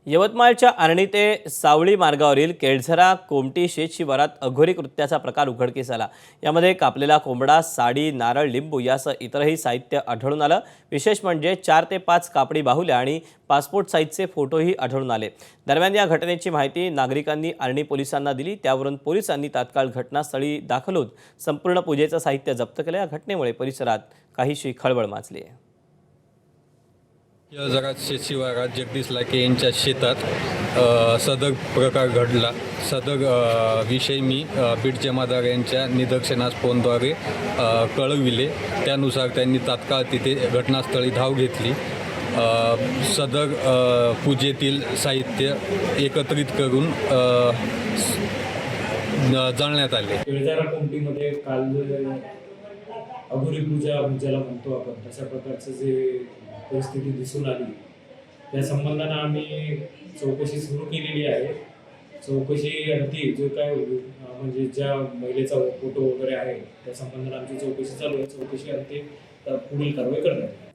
यवतमाळच्या आर्णी ते सावळी मार्गावरील केळझरा कोमटी शेत शिवारात अघोरी कृत्याचा प्रकार उघडकीस आला। यामध्ये कापलेला कोंबडा, साडी, नारळ, लिंबू यासह इतरही साहित्य आढळून आलं। विशेष म्हणजे 4 ते 5 कापडी बाहुल्या आणि पासपोर्ट साईजचे फोटोही आढळून आले। दरम्यान या घटनेची माहिती नागरिकांनी आर्णी पोलिसांना दिली, त्यावरून पोलिसांनी तात्काळ घटनास्थळी दाखल होत संपूर्ण पूजेचं साहित्य जप्त केलं। या घटनेमुळे परिसरात काहीशी खळबळ माजली आहे। या जगात शेतशिवारात जगदीश लाके यांच्या शेतात सदर प्रकार घडला। सदर विषय मी बीड जमादार यांच्या निदर्शनास फोनद्वारे कळविले। त्यानुसार त्यांनी तात्काळ तिथे घटनास्थळी धाव घेतली। सदर पूजेतील साहित्य एकत्रित करून जाळण्यात आले। केळझरा कोमटीमध्ये काल अघोरी पूजा ज्याला म्हणतो आपण तशा प्रकारचं जे परिस्थिती दिसून आली, त्या संबंधानं आम्ही चौकशी सुरू केलेली आहे। चौकशी अंती जो काय म्हणजे ज्या महिलेचा फोटो वगैरे आहे त्या संबंधानं आमची चौकशी चालू आहे। चौकशी अंती पुढील कारवाई करण्यात येईल।